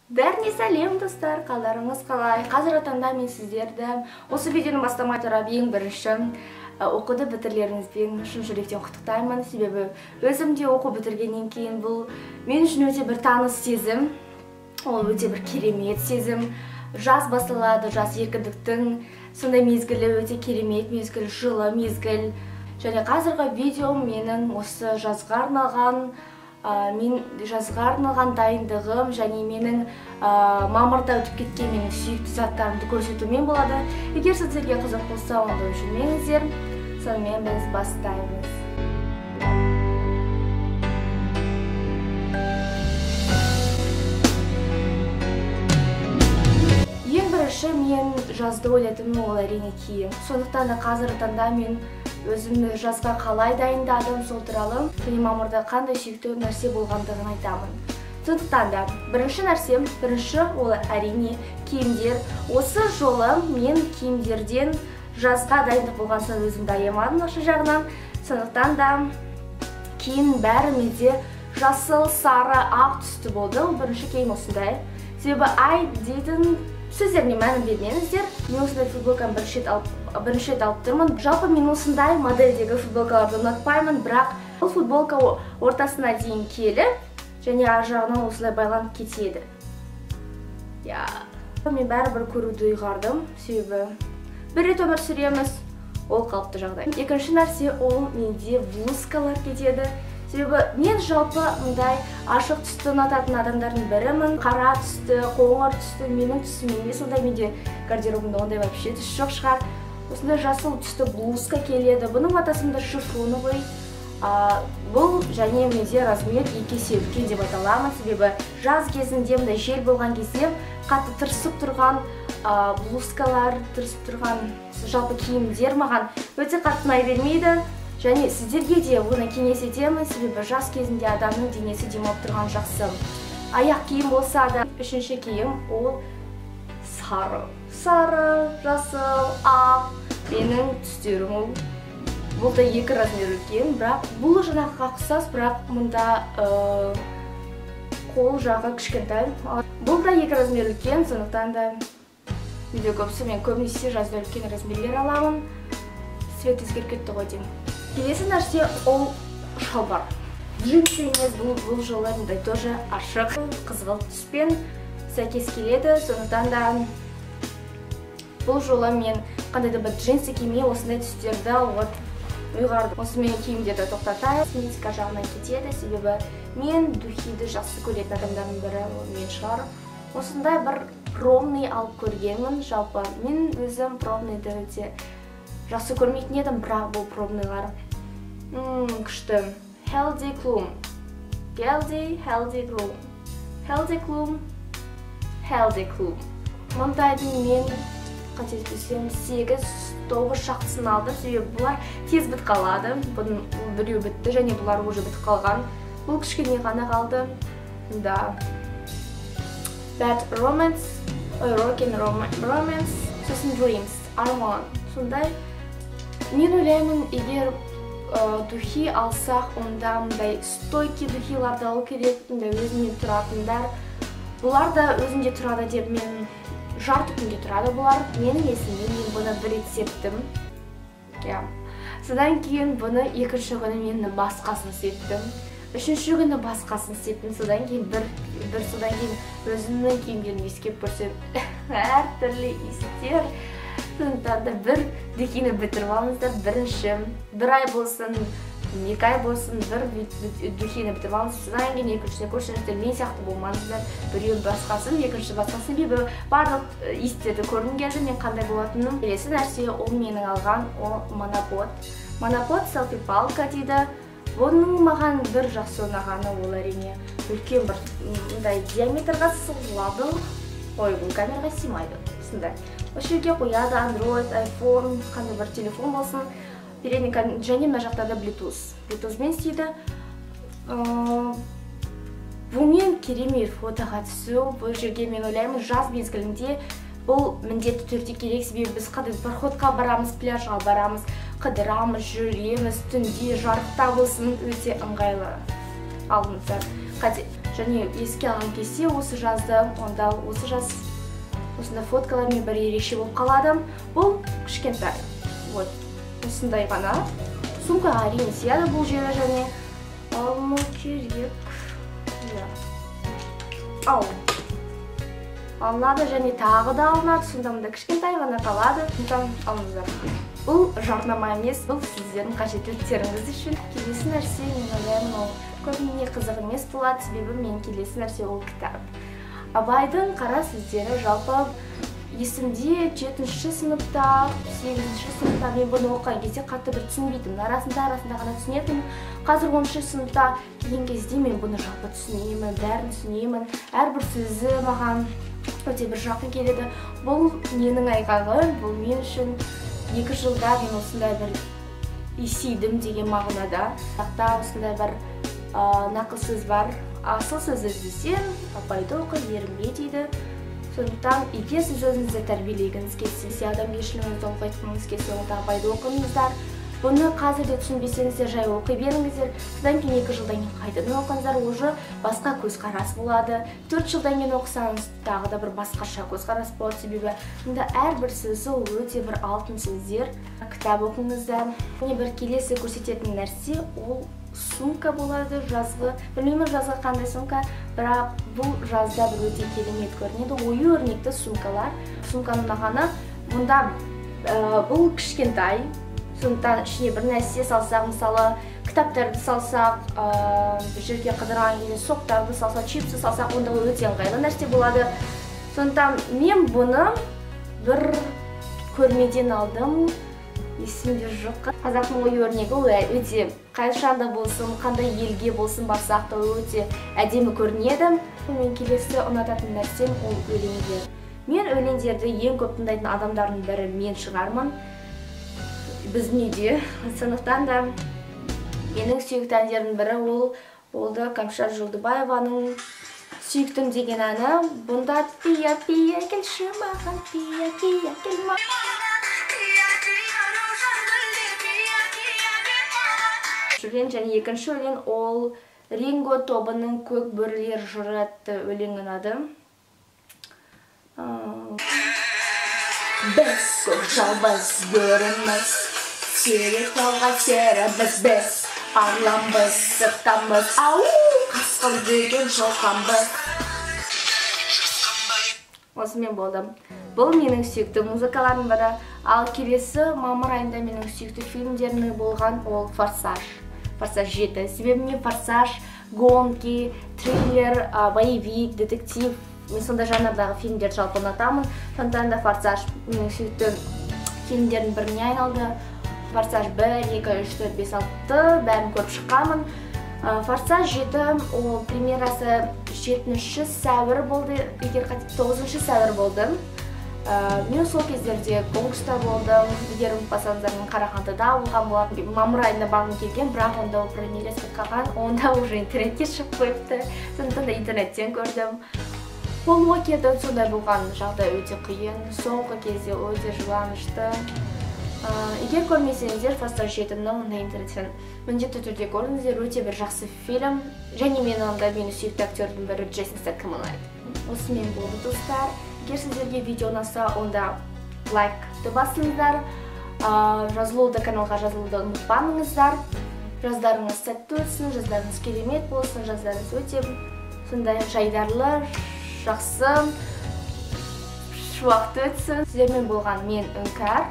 Бәріне сәлем достар, қаларыңыз қалай? Қазір таңда мен сіздерді осы видеоны бастамай тұрып ең бірінші оқуды бітірулеріңізбен шын жүректен құттықтаймын. Себебі өзімде оқу бітіргеннен кейін бұл мен үшін өте бір таныс сезім, ол өте бір керемет сезім. Жаз басталады, жаз еркіндіктің сондай мезгілі, өте керемет мезгіл, жылы мезгіл. Және қазіргі видеом менің осы жазға арналған дайындығым және менің мамырда өтіп кеткен менің сүйікті заттарымды көрсетумен болады. Егер сіздерге қызық болса, онда жүрмеңіздер. Сонымен біз бастаймыз. Ең бірінші мен жазды ойладым, ол әрине киім. Сондықтан да қазіргі таңда мен өзімді жазға қалай дайындадым, сол туралы және мамырда қандай сүйікті нәрсе болғандығын айтамын. Сондықтан да бірінші ол әрине киімдер. Осы жолы мен киімдерден жазға дайындық болған соң өзімді аямадым осы жағынан. Сондықтан да киім бәрімізде жасыл, сары, ақ түсті болды. Бірінші киім осындай. Себебі ай дейтін сөздеріне мән бермеңіздер. Мен осындай футболканы бірінші рет алып тұрмын. Жалпы мен осындай модельдегі футболкаларды ұнатпаймын, бірақ бұл футболка ортасына дейін келіп, және ар жағынан осылай байланып кетеді. Мен бәрібір көруді ұйғардым, себебі бір рет өмір сүреміз, ол қалыпты жағдай. Екінші нәрсе, ол менде блузкалар кетеді. Себебі мен жалпы мұндай ашық түсті ұнататын адамдардың бірімін. Қара түсті, қоңыр түсті, менің түсім емес, ондай менде гардеробымда ондай вообще түс жоқ шығар. Осындай жасыл түсті блузка келеді. Бұның атасында шифоновый. Бұл және менде размер 2-есе үлкен деп аталамын. Себебі жаз кезінде, мұндай жел болған кезде қатты тырысып тұрған блузкалар, тырысып тұрған жалпы киімдер маған өте қатты ұнай бермейді. Және сіздерге де оны кеңес етемін, себебі жаз кезінде адамның денесі демалып тұрған жақсы. Аяқ киім болса да, үшінші киім ол сары. Сары, жасыл, ақ, менің түстерім ол. Бұл да 2 размер үлкен, бірақ бұл жаңағыға ұқсас, бірақ мұнда қол жағы кішкентай. Бұл да 2 размер үлкен, сондықтан да үйде көбісі мен көбінесе жазда үлкен размерлер аламын. Свет өзгеріп кетті ғой деймін. Келесі нәрсе ол шалбар. Джинсы емес, бұл жолы мұндай тоже ашық, қызғылт түспен сәйкес келеді. Сондықтан да бұл жолы мен қандай да бір джинсы кимей осындай түстерді ұйғардым. Осы мен киімдерді тоқтатайын. Косметика жағынан кетеді, себебі мен духиді жақсы көретін адамдардың бірі мен шығар. Осындай бір пробный алып көргенмін. Жалпы мен өзім пробныйды өте жақсы көрмейтін едім, бірақ бұл пробныйлар күшті. Healthy Clum. Мұндайдың мен қателеспесем 8-9 шақтысын алдым, себебі бұлар тез бітіп қалады. Бұның біреу бітті және бұлар уже бітіп қалған. Бұл кішкене ғана қалды. Bad Romance, Rockin' Romance, сосын Dreams, Armand. Сондай. Мен ойлаймын, егер духи алсақ, онда мұндай стойки духиларды алу керек, өзіне тұратындар. Бұлар да өзінде тұрады деп мен жарты күнге тұрады бұлар. Менің есімде мен бұны бір рет септім. Содан кейін бұны екінші күні мен басқасын септім. Үшінші күні басқасын септім. Содан кейін өзімнің киімдерін ескеп көрсем, әр түрлі иістер. Сондықтан да бір духині бітіріп алыңыздар. Бірінші, бір ай болсын, 2 ай болсын, бір духині бітіріп алыңыздар. Содан кейін екіншісіне көрсеңіздер, мен сияқты болмаңыздар. Біреу басқасын, екінші басқасын, барлық иістерді көргім келді, мен қандай болатыным. Келесі нәрсе ол менің алған, ол монопод. Монопод селфи палка дейді. Бұның маған бір жақсы ұнағаны, ол әрине үлкен бір диаметрға сызылады. Ой, бұл камераға сыймайды. Осы жерге қояды Android, iPhone, қандай бір телефон болсын. Және мына жақтарда Bluetooth. Bluetoothмен істейді. Бұмен керемет фотоға түсу. Бұл жерге мен ойлаймын, жаз мезгілінде бұл міндетті түрде керек, себебі біз пароходқа барамыз, пляжға барамыз, қыдырамыз, жүреміз, түнде жарықта болсын, өте ыңғайлы алыңыздар. және еске алған кезде осы жазды, онда осы жаз осындай фоткалармен бір ерекше болып қалады. Бұл кішкентай. Вот, осындай ғана. Сумка әрине сияды бұл жері және алыну керек. Алынады және тағы да алынады, сонда мұнда кішкентай ғана қалады. Сондықтан алыңыздар. Бұл жарнама емес, бұл сіздердің қажеттіліктеріңіз үшін. Келесі нәрсе, мен ойлаймын, ол көбіне қызық емес болады, себебі мен келесі нәрсе ол кітап. Абайдың қара сөздері жалпы есімде 7-ші сыныпта, 8-ші сыныпта мен бұны оқыған кезде қатты бір түсінбейтін. Арасында ғана түсінетін. Қазір 10-ші сыныпта келген кезде мен бұны жалпы түсінемін, бәрін түсінемін. Әрбір сөзі маған өте бір жақын келеді. Бұл менің айғағы, бұл мен үшін 2 жылда мен осындай бір есейдім деген мағынада. Тақта осындай бір нақыл сөз бар. Асыл сөз іздесең, Абайды оқы, ерінбе дейді. Сондықтан, егер сіз өзіңізді тәрбиелегіңіз келсе, адамгершілігіңізді ұлғайтқыңыз келсе, онда Абайды оқыңыздар. Бұны қазір де түсінбесеңіздер, жай оқи беріңіздер. Содан кейін 2 жылдан кейін қайтадан оқыңыздар, уже басқа көзқарас болады. 4 жылдан кейін оқысаңыз, тағы да бір басқаша көзқарас болады, себебі мұнда әрбір сөзі ол өте бір алтын сөздер. Кітап оқыңыздар. Және бір келесі көрсететін нәрсе ол сумка болады, жазғы. Білмеймін жазғы қандай сумка, бірақ бұл жазда бір өте керемет көрінеді. Ою өрнекті сумкалар. Сумканың мағаны мұнда бұл кішкентай. Сондықтан ішіне бір нәрсе салсақ, мысалы кітаптарды салсақ, бір жерге қыдырған кезде соқтарды салсақ, чипсы салсақ, онда өте ыңғайлы нәрсе болады. Сондықтан мен бұны бір көрмеден алдым. Есімде жоқ. Қазақтың ою өрнегі өте қайшанда болсын, қандай елге болсын барсақ та өте әдемі көрінеді. Мен келесі ұнататын нәрсем ол өлеңдер. Мен өлеңдерді ең көп тыңдайтын адамдардың бірі мен шығармын. Біздің үйде. Сондықтан да менің сүйікті әндердің бірі ол да Кәмшат Жолдыбаеваның Сүйіктім деген әні. Бұнда пия-пия келші маған, пия-пия кел маған. Және екінші өлең ол Ринго тобының Көк бөрілер жыры атты өлеңнің аты. Біз көк жалбыз бөріміз, сирек талға серіміз, біз арланбыз, сырттанбыз, ау, қасқыр деген жылқанбыз. Осымен болдым. Бұл менің сүйікті музыкаларым бірі. Ал келесі мамыр айында менің сүйікті фильмдерінің болған ол Форсаж. Форсаж 7. Себебі мен Форсаж, гонки, триллер, боевик, детектив. Мен сондай жанрдағы фильмдерді жалпы ұнатамын. Сондықтан да Форсаж менің сүйікті фильмдердің біріне айналды. Форсаж 1, 2, 3, 4, 5, 6 бәрін көріп шыққанмын. Форсаж 7 ол премьерасы 7-ші сәуір болды, егер 9-ші сәуір болды. Мен сол кездерде конкурста болдым, егер ұмытпасаңыздар мен Қарағандыда болған болатын. Мамыр айында барғым келген, бірақ онда ол премьерасы өткен, онда уже интернетке шығып қойыпты. Сондықтан да интернеттен көрдім. Полуокияда сондай болған жағдай өте қиын, соңғы кезде өте жұбанышты. Егер көрмесеңіздер, Форсаж 7-ні онда интернеттен міндетті түрде көріңіздер, өте бір жақсы фильм. Және мен онда мені сүйікті актердің бірі Джейсон Стэтхэм ұнайды. Осымен болды достар. Егер сіздерге видео ұнаса, онда лайкты басыңыздар. Каналға жазылуды ұмытпаңыздар. Жаздарыңыз сәтті өтсін, жаздарыңыз керемет болсын, жаздарыңыз өте сондай жайдарлы, жақсы, шуақты өтсін. Сіздермен болған мен Үңкәр.